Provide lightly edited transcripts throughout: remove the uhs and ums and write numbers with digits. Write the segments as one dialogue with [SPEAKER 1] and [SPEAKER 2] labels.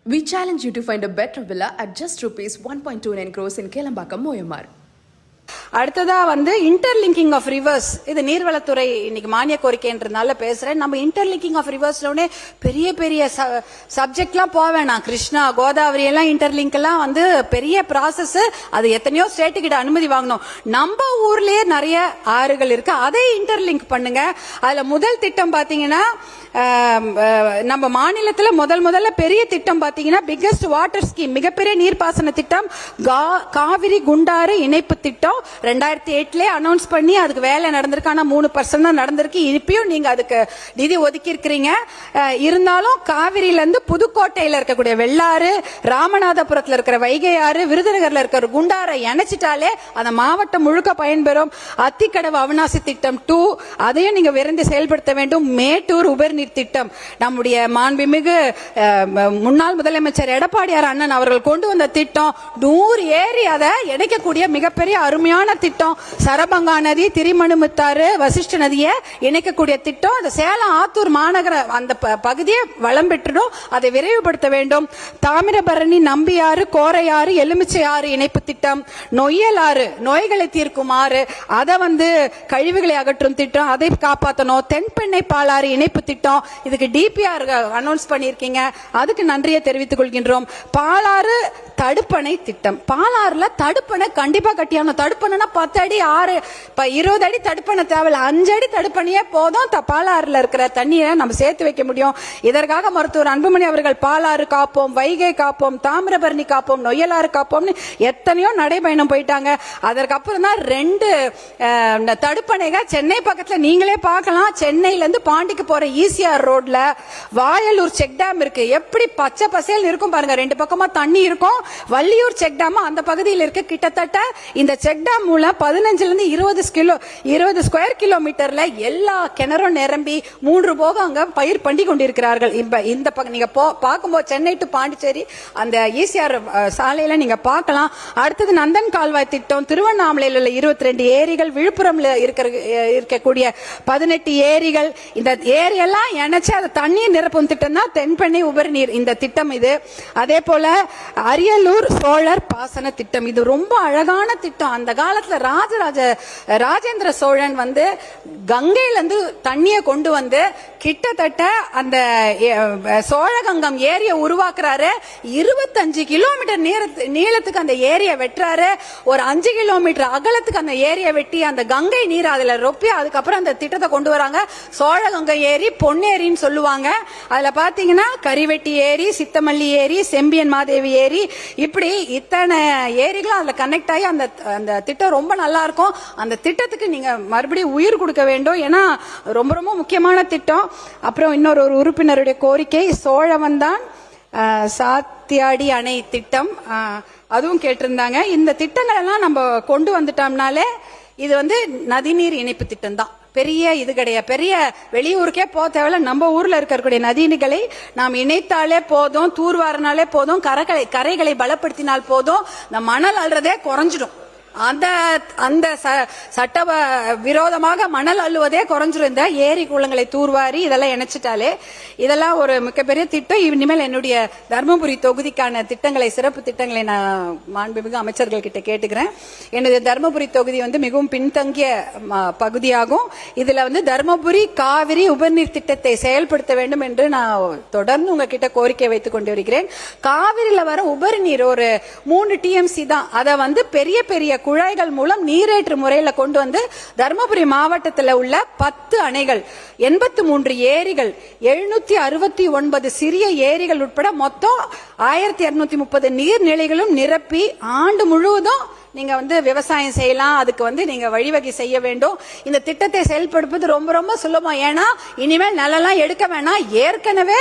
[SPEAKER 1] We challenge you to find a better villa at just rupees 1.29 crores in Kelambakam, Moyamar.
[SPEAKER 2] அடுத்ததா interlinking of reverse. இது நீர்வளத்துறை இன்னைக்கு மானிய கோரிக்கைன்றதுனால பேசுறேன். நம்ம இன்டர்லிங்கிங் ஆஃப் ரிவர்ஸ்ல பெரிய பெரிய சப்ஜெக்ட்லாம் போக வேணாம். கிருஷ்ணா கோதாவரி எல்லாம் இன்டர்லிங்க் எல்லாம் பெரிய ப்ராசஸ். அது எத்தனையோ ஸ்டேட்டு கிட்ட அனுமதி வாங்கணும். நம்ம ஊர்லயே நிறைய ஆறுகள் இருக்கு, அதை இன்டர்லிங்க் பண்ணுங்க. அதுல முதல் திட்டம் பாத்தீங்கன்னா நம்ம மாநிலத்துல முதல்ல பெரிய திட்டம் பாத்தீங்கன்னா பிக்கஸ்ட் வாட்டர் ஸ்கீம், மிகப்பெரிய நீர்ப்பாசன திட்டம் காவிரி குண்டாறு இணைப்பு திட்டம் 2008 அனௌன்ஸ் பண்ணி அதுக்கு வேலை நடந்திருக்கு. ஆனா 3% தான் நடந்திருக்கு. இப்பயும் நீங்க அதுக்கு நிதி ஒதுக்கி இருக்கிறீங்க. இருந்தாலும் காவிரியில இருந்து புதுக்கோட்டையில இருக்கக்கூடிய வெள்ளாறு, ராமநாதபுரத்துல இருக்கிற வைகை ஆறு, விருதுநகர்ல இருக்கிற குண்டாரை இணைச்சிட்டாலே அந்த மாவட்டம் முழுக்க பயன்பெறும். அத்திக்கடவு அவிநாசி திட்டம் 2 அதையும் நீங்க விரைந்து செயல்படுத்த வேண்டும். மேட்டூர் உபரி நீர் திட்டம் நம்முடைய மாண்புமிகு முன்னாள் முதலமைச்சர் எடப்பாடியார் அண்ணன் அவர்கள் கொண்டு வந்த திட்டம். 100 ஏரி அதை இணைக்கக்கூடிய மிகப்பெரிய அருமையான திட்டம். சரபங்கா நதி, திரிமணுமுத்தாறு, வசிஷ்ட நதியை இணைக்கக்கூடிய திட்டம். அந்த சேலம் ஆத்தூர் மாநகர அந்த பகுதியை வளம் பெற்றணும், அதை விரைவுபடுத்த வேண்டும். தாமிரபரணி, நம்பியாறு, கோரையாறு, எலுமிச்சை ஆறு இணைப்பு திட்டம். நொய்யல் ஆறு நோய்களை தீர்க்கும் ஆறு, அதை கழிவுகளை அகற்றும் திட்டம், அதை காப்பாற்றணும். தென்பெண்ணை பாலாறு இணைப்பு திட்டம். இதுக்கு டிபிஆர் அனௌன்ஸ் பண்ணிருக்கீங்க, அதுக்கு நன்றியை தெரிவித்துக் கொள்கின்றோம். பாலாறு தடுப்பணை திட்டம். பாலாறுல தடுப்பணை கண்டிப்பா கட்டியாகணும். தடுப்பணைனா 10 அடி 6 20 அடி தடுப்பணை தேவையில்லை. 5 அடி தடுப்பணையே போதும். பாலாறுல இருக்கிற தண்ணியை நம்ம சேர்த்து வைக்க முடியும். இதற்காக மருத்துவர் அன்புமணி அவர்கள் பாலாறு காப்போம், வைகை காப்போம், தாமிரபரணி காப்போம், நொய்யலாறு காப்போம்னு எத்தனையோ நடைபயணம் போயிட்டாங்க. அதற்கப்புறம் தான் 2 தடுப்பணைகள் சென்னை பக்கத்துல நீங்களே பார்க்கலாம். சென்னையில இருந்து பாண்டிக்கு போற ஈசிஆர் ரோட்ல வாயலூர் செக் டேம் இருக்கு. எப்படி பச்சை பசேல் இருக்கும் பாருங்க. 2 பக்கமா தண்ணி இருக்கும். வள்ளியூர் செக் டேம் அந்த பகுதியில் இருக்கு. கிட்டத்தட்ட இந்த செக் டேம் மூலம் 15 இருந்து 20 ஸ்கொயர் கிலோமீட்டர்ல எல்லா கிணறும் நிரம்பி 3 போகம் அங்க பயிர் பண்ணி கொண்டிருக்கிறார்கள். இந்த நீங்க பார்க்கும்போது சென்னை டு பாண்டிச்சேரி அந்த ஈசிஆர் சாலையில நீங்க பார்க்கலாம். அடுத்தது நந்தன் கால்வாய் திட்டம். திருவண்ணாமலையில் உள்ள 22 ஏரிகள், விழுப்புரம்ல இருக்கக்கூடிய 18 ஏரிகள், இந்த ஏரியெல்லாம் இணைச்சு அதை தண்ணீர் நிரப்பும் திட்டம் தான் தென்பெண்ணை உபரி நீர் இந்த திட்டம். இது அதே போல அரியலூர் சோழர் பாசன திட்டம். இது ரொம்ப அழகான திட்டம். அந்த காலத்துல ராஜேந்திர சோழன் கங்கையில இருந்து தண்ணியை கொண்டு கிட்டத்தட்ட அந்த சோழகங்கம் ஏரியை உருவாக்குறாரு. 25 கிலோமீட்டர் நீளத்துக்கு அந்த ஏரியை வெட்டுறாரு. ஒரு 5 கிலோமீட்டர் அகலத்துக்கு அந்த ஏரியை வெட்டி அந்த கங்கை நீர் அதுல ரொப்பி அதுக்கப்புறம் அந்த திட்டத்தை கொண்டு வராங்க. சோழகங்கை ஏரி, பொன்னேரின்னு சொல்லுவாங்க. அதுல பாத்தீங்கன்னா கரிவெட்டி ஏரி, சித்தமல்லி ஏரி, செம்பியன் மாதேவி ஏரி, இப்படி இத்தனை ஏரிகளும் அதுல கனெக்ட் ஆகி அந்த திட்டம் ரொம்ப நல்லா இருக்கும். அந்த திட்டத்துக்கு நீங்க மறுபடியும் உயிர் கொடுக்க வேண்டும். ஏன்னா ரொம்ப ரொம்ப முக்கியமான திட்டம். அப்புறம் இன்னொரு உறுப்பினருடைய கோரிக்கை சோழவந்தான் சாத்தியாடி அணை திட்டம், அதுவும் கேட்டிருந்தாங்க. இந்த திட்டங்கள் எல்லாம் நம்ம கொண்டு வந்துட்டோம்னாலே இது நதிநீர் இணைப்பு திட்டம் தான். பெரிய இது கிடையாது. பெரிய வெளியூருக்கே போக தேவையில்ல. நம்ம ஊர்ல இருக்கக்கூடிய நதிகளை நாம் இணைத்தாலே போதும், தூர்வாரினாலே போதும், கரைகளை பலப்படுத்தினால் போதும். இந்த மணல் அள்ளுறதே குறைஞ்சிடும். அந்த சட்ட விரோதமாக மணல் அள்ளுவதே குறைஞ்சிரும். இந்த ஏரி குளங்களை தூர்வாரி இதெல்லாம் இணைச்சிட்டாலே இதெல்லாம் ஒரு மிகப்பெரிய திட்டம். இனிமேல் என்னுடைய தர்மபுரி தொகுதிக்கான திட்டங்களை, சிறப்பு திட்டங்களை நான் மாண்புமிகு அமைச்சர்கள் கிட்ட கேட்டுக்கிறேன். என்னுடைய தர்மபுரி தொகுதி மிகவும் பின்தங்கிய பகுதியாகும். இதுல தர்மபுரி காவிரி உபரிநீர் திட்டத்தை செயல்படுத்த வேண்டும் என்று நான் தொடர்ந்து உங்ககிட்ட கோரிக்கை வைத்துக் கொண்டு வருகிறேன். காவிரியில வர உபரி நீர் ஒரு 3 TMC தான். அதை பெரிய பெரிய குழாய்கள் மூலம் நீரேற்று முறையில் கொண்டு தர்மபுரி மாவட்டத்தில் உள்ள 10 அணைகள், 83 ஏரிகள், 769 சிறிய ஏரிகள் உட்பட மொத்தம் 1230 நீர்நிலைகளும் நிரப்பி ஆண்டு முழுவதும் நீங்க விவசாயம் செய்யலாம். அதுக்கு நீங்க வழிவகை செய்ய வேண்டும். இந்த திட்டத்தை செயல்படுத்துவது ரொம்ப ரொம்ப சுலபம். ஏன்னா இனிமேல் நிலம் எடுக்க வேணாம். ஏற்கனவே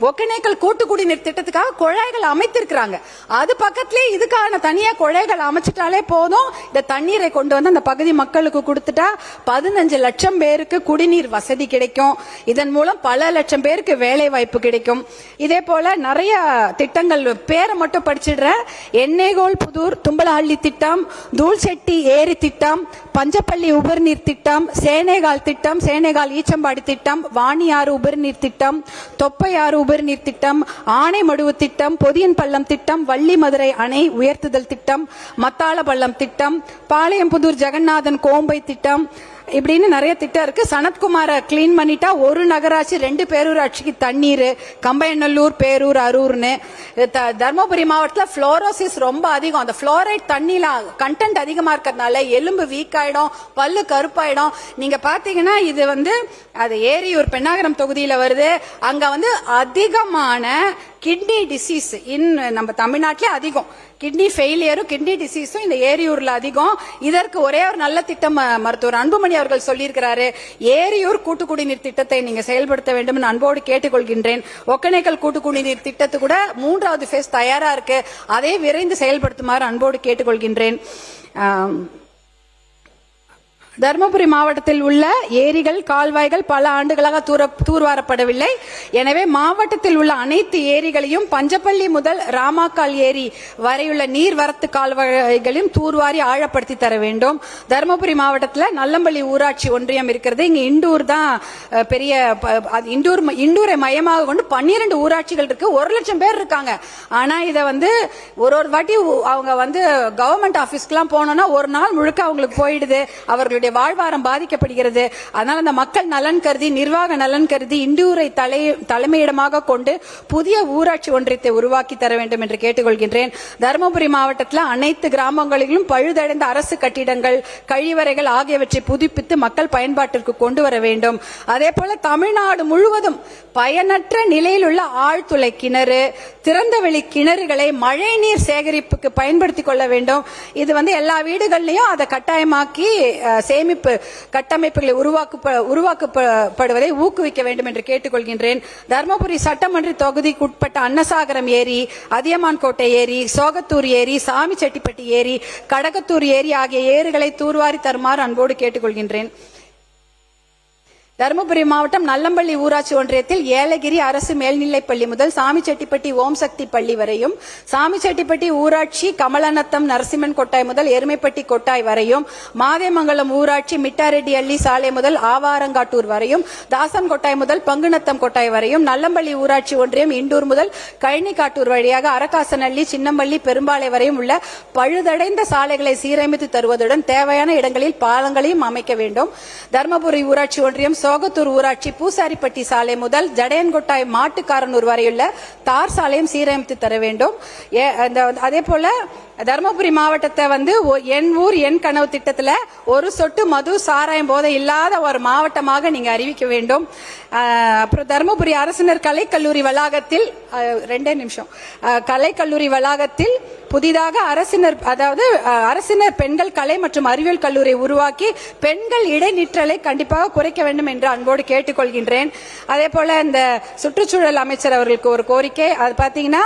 [SPEAKER 2] ஒகேனக்கல் கூட்டு குடிநீர் திட்டத்துக்காக குழாய்கள் அமைத்திருக்கிறாங்க. அது பக்கத்திலே இதுக்கான தனியா குழாய் குழைகள் அமைச்சிட்டாலே போதும், இந்த தண்ணீரை கொண்டு வந்து அந்த பகுதி மக்களுக்கு கொடுத்துட்டா 15 லட்சம் பேருக்கு குடிநீர் வசதி கிடைக்கும். இதன் மூலம் பல லட்சம் பேருக்கு வேலை வாய்ப்பு கிடைக்கும். இதே போல நிறைய திட்டங்கள் பேரை மட்டும் படிச்சிடுறேன். எண்ணெய்கோல் புதூர் தும்பலஹள்ளி திட்டம், தூள்செட்டி ஏரி திட்டம், பஞ்சப்பள்ளி உபரிநீர் திட்டம், சேனேகால் திட்டம், சேனேகால் ஈச்சம்பாடி திட்டம், வாணியாறு உபரிநீர் திட்டம், தொப்பையாறு உபரிநீர் திட்டம், ஆனைமடுவு திட்டம், பொதியன் பள்ளம் திட்டம், வள்ளி மதுரை அணை உயர்த்துதல் திட்டம், மத்தாள பள்ளம் திட்டம், பாளையம்புதூர் ஜெகநாதன் கோம்பை திட்டம், இப்படின்னு நிறைய திட்டம் இருக்கு. சனத்குமாரை கிளீன் பண்ணிட்டா ஒரு நகராட்சி 2 பேரூராட்சிக்கு தண்ணீர், கம்பையநல்லூர், பேரூர், அரூர்னு. தர்மபுரி மாவட்டத்தில் புளோரோசிஸ் ரொம்ப அதிகம். அந்த புளோரைட் தண்ணியில கண்டென்ட் அதிகமா இருக்கிறதுனால எலும்பு வீக் ஆயிடும், பல்லு கருப்பாயிடும். நீங்க பாத்தீங்கன்னா இது வந்து அது ஏரியூர் பெண்ணாகரம் தொகுதியில வருது. அங்க வந்து அதிகமான கிட்னி டிசீஸ் நம்ம தமிழ்நாட்டிலே அதிகம். கிட்னி ஃபெயிலியரும் கிட்னி டிசீஸும் இந்த ஏரியூர்ல அதிகம். இதற்கு ஒரே ஒரு நல்ல திட்டம் மருத்துவர் அன்புமணி அவர்கள் சொல்லியிருக்கிறாரு. ஏரியூர் கூட்டு குடிநீர் திட்டத்தை நீங்க செயல்படுத்த வேண்டும் என்று அன்போடு கேட்டுக்கொள்கின்றேன். ஒகேனக்கல் கூட்டு குடிநீர் திட்டத்து கூட 3வது ஃபேஸ் தயாரா இருக்கு. அதை விரைந்து செயல்படுத்துமாறு அன்போடு கேட்டுக்கொள்கின்றேன். தர்மபுரி மாவட்டத்தில் உள்ள ஏரிகள், கால்வாய்கள் பல ஆண்டுகளாக தூர்வாரப்படவில்லை. எனவே மாவட்டத்தில் உள்ள அனைத்து ஏரிகளையும் பஞ்சப்பள்ளி முதல் ராமாக்கால் ஏரி வரையுள்ள நீர்வரத்து கால்வாய்களையும் தூர்வாரி ஆழப்படுத்தி தர வேண்டும். தர்மபுரி மாவட்டத்தில் நல்லம்பள்ளி ஊராட்சி ஒன்றியம் இருக்கிறது. இங்க இண்டூர் தான் பெரிய இண்டூரை மையமாக கொண்டு 12 ஊராட்சிகள் இருக்கு. 1 லட்சம் பேர் இருக்காங்க. ஆனா இதை வந்து ஒரு வாட்டி அவங்க வந்து கவர்மெண்ட் ஆபீஸ்க்குலாம் போனோம்னா ஒரு நாள் முழுக்க அவங்களுக்கு போயிடுது. அவர்களுடைய வாழ்வாரம் பாதிக்கப்படுகிறது. அதனால அந்த மக்கள் நலன் கருதி, நிர்வாக நலன் கருதி இண்டூரை தலைமையிடமாக கொண்டு புதிய ஊராட்சி ஒன்றியத்தை உருவாக்கி தர வேண்டும் என்று கேட்டுக்கொள்கின்றேன். தருமபுரி மாவட்டத்தில் அனைத்து கிராமங்களிலும் பழுதடைந்த அரசு கட்டிடங்கள், கழிவறைகள் ஆகியவற்றை புதுப்பித்து மக்கள் பயன்பாட்டிற்கு கொண்டு வர வேண்டும். அதே போல தமிழ்நாடு முழுவதும் பயனற்ற நிலையில் உள்ள ஆழ்துளை கிணறு, திறந்தவெளி கிணறுகளை மழைநீர் சேகரிப்புக்கு பயன்படுத்திக் கொள்ள வேண்டும். இது வந்து எல்லா வீடுகளிலையும் அதை கட்டாயமாக்கி சேமிப்பு கட்டமைப்புகளை உருவாக்கப்படுவதை ஊக்குவிக்க வேண்டும் என்று கேட்டுக்கொள்கின்றேன். தர்மபுரி சட்டமன்ற தொகுதிக்குட்பட்ட அன்னசாகரம் ஏரி, அதியமான் கோட்டை ஏரி, சோகத்தூர் ஏரி, சாமிச்செட்டிப்பட்டி ஏரி, கடகத்தூர் ஏரி ஆகிய ஏரிகளை தூர்வாரி தருமாறு அன்போடு கேட்டுக்கொள்கின்றேன். தருமபுரி மாவட்டம் நல்லம்பள்ளி ஊராட்சி ஒன்றியத்தில் ஏலகிரி அரசு மேல்நிலைப்பள்ளி முதல் சாமிச்செட்டிப்பட்டி ஓம் சக்தி பள்ளி வரையும், சாமிச்செட்டிப்பட்டி ஊராட்சி கமலநத்தம் நரசிம்மன் கொட்டாய் முதல் எருமைப்பட்டி கொட்டாய் வரையும், மாதேமங்கலம் ஊராட்சி மிட்டாரெட்டி அள்ளி சாலை முதல் ஆவாரங்காட்டூர் வரையும், தாசன் கொட்டாய் முதல் பங்குநத்தம் கொட்டாய் வரையும், நல்லம்பள்ளி ஊராட்சி ஒன்றியம் இண்டூர் முதல் கழனிக்காட்டூர் வழியாக அரக்காசனள்ளி, சின்னம்பள்ளி, பெரும்பாலை வரையும் உள்ள பழுதடைந்த சாலைகளை சீரமைத்து தருவதுடன் தேவையான இடங்களில் பாலங்களையும் அமைக்க வேண்டும். தருமபுரி ஊராட்சி ஒன்றியம் சோகத்தூர் ஊராட்சி பூசாரிப்பட்டி சாலை முதல் ஜடையன்கொட்டாய் மாட்டுக்காரனூர் வரையுள்ள தார் சாலையும் சீரமைத்து தர வேண்டும். அதே போல தருமபுரி மாவட்டத்தை வந்து என் ஊர் என் கனவு திட்டத்தில் ஒரு சொட்டு மது சாராயம் போதை இல்லாத ஒரு மாவட்டமாக நீங்க அறிவிக்க வேண்டும். அப்புறம் தருமபுரி அரசினர் கலைக்கல்லூரி வளாகத்தில் 2 நிமிஷம் கலைக்கல்லூரி வளாகத்தில் புதிதாக அரசினர் பெண்கள் கலை மற்றும் அறிவியல் கல்லூரி உருவாக்கி பெண்கள் இடைநிற்றலை கண்டிப்பாக குறைக்க வேண்டும் என்று அன்போடு கேட்டுக்கொள்கின்றேன். அதே போல இந்த சுற்றுச்சூழல் அமைச்சர் அவர்களுக்கு ஒரு கோரிக்கை. அது பாத்தீங்கன்னா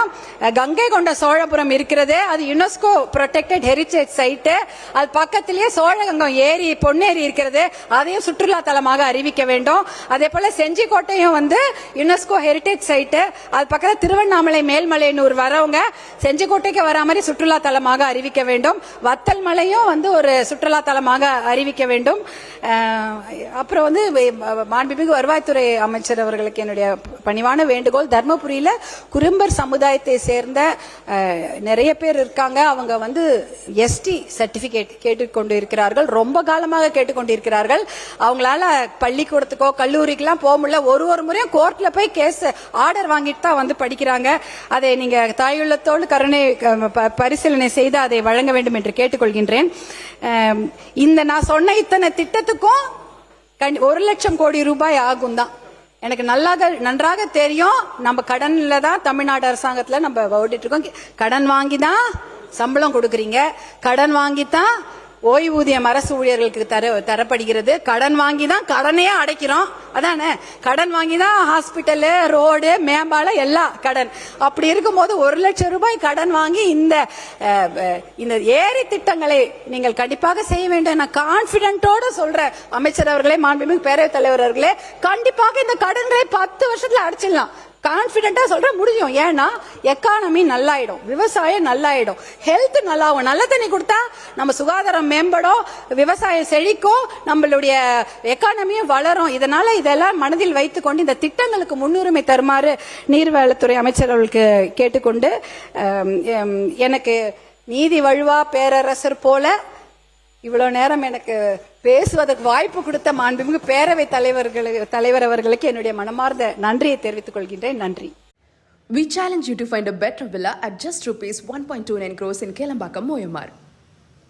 [SPEAKER 2] கங்கை கொண்ட சோழபுரம் இருக்கிறது. அது யுனெஸ்கோ ப்ரொடெக்டட் ஹெரிடேஜ் சைட். அது பக்கத்திலேயே சோழகங்கம் ஏரி, பொன்னேரி இருக்கிறது. அதையும் சுற்றுலா தலமாக அறிவிக்க வேண்டும். அதே போல செஞ்சிக்கோட்டையும் வந்து யுனெஸ்கோ ஹெரிடேஜ் சைட். அது பக்கத்தில் திருவண்ணாமலை மேல்மலையனூர் வரவங்க செஞ்சிக்கோட்டைக்கு வரா மாதிரி சுற்றுலா தலமாக அறிவிக்க வேண்டும். வத்தல் மலையும் வந்து ஒரு சுற்றுலா தலமாக அறிவிக்க வேண்டும். அப்புறம் வந்து மாண்புமிகு வருவாய்த்துறை அமைச்சர் அவர்களுக்கு என்னுடைய பணிவான வேண்டுகோள். தர்மபுரியில குறும்பர் சமுதாயத்தை சேர்ந்த நிறைய பேர் இருக்காங்க. அவங்க வந்து எஸ்டி சர்டிபிகேட் கேட்டுக்கொண்டு இருக்கிறார்கள். ரொம்ப காலமாக கேட்டுக்கொண்டு இருக்கிறார்கள். அவங்களால பள்ளிக்கூடத்துக்கோ கல்லூரிக்கெல்லாம் போக முடியல. ஒரு முறையும் கோர்ட்ல போய் கேஸ் ஆர்டர் வாங்கிட்டு தான் வந்து படிக்கிறாங்க. அதை நீங்க தாயுள்ளத்தோடு கருணை பரிசீலனை செய்து அதை வழங்க வேண்டும் என்று கேட்டுக்கொள்கின்றேன். இந்த நான் சொன்ன இத்தனை திட்டத்துக்கும் 1 லட்சம் கோடி ரூபாய் ஆகும் தான். எனக்கு நன்றாக தெரியும். நம்ம கடன்ல தான் தமிழ்நாடு அரசாங்கத்துல நம்ம ஓடிட்டு இருக்கோம். கடன் வாங்கி தான் சம்பளம் கொடுக்குறீங்க, கடன் வாங்கித்தான் ஓய்வூதியம் அரசு ஊழியர்களுக்கு தரப்படுகிறது. கடன் வாங்கி தான் கடனையே அடைக்கிறோம். அதானே, கடன் வாங்கி தான் ஹாஸ்பிட்டலு, ரோடு, மேம்பாலம் எல்லாம் கடன். அப்படி இருக்கும்போது 1 லட்சம் ரூபாய் கடன் வாங்கி இந்த ஏரி திட்டங்களை நீங்கள் கண்டிப்பாக செய்ய வேண்டும். நான் கான்பிடென்ட்டோட சொல்றேன் அமைச்சர் அவர்களே, மாண்புமிகு பேரவைத் தலைவர் அவர்களே, கண்டிப்பாக இந்த கடன்களை 10 வருஷத்துல அடைச்சிடலாம். கான்பிடென்டா சொல்ற முடியும். ஏன்னா எக்கானமி நல்லாயிடும், விவசாயம் நல்லாயிடும், ஹெல்த் நல்லாவும். நல்ல தண்ணி கொடுத்தா நம்ம சுகாதாரம் மேம்படும், விவசாயம் செழிக்கும், நம்மளுடைய எக்கானமியும் வளரும். இதெல்லாம் மனதில் வைத்துக்கொண்டு இந்த திட்டங்களுக்கு முன்னுரிமை தருமாறு நீர்வளத்துறை அமைச்சர் அவர்களுக்கு கேட்டுக்கொண்டு, எனக்கு நீதி வழுவா பேரரசர் போல இவ்வளவு நேரம் எனக்கு பேசுவதற்கு வாய்ப்பு கொடுத்த மாண்புமிகு பேரவை தலைவர் அவர்களுக்கு என்னுடைய மனமார்ந்த நன்றியை தெரிவித்துக் கொள்கின்றேன். நன்றி.
[SPEAKER 1] We challenge you to find a better villa at just rupees 1.29 crores in Kelambakam, Moyamar.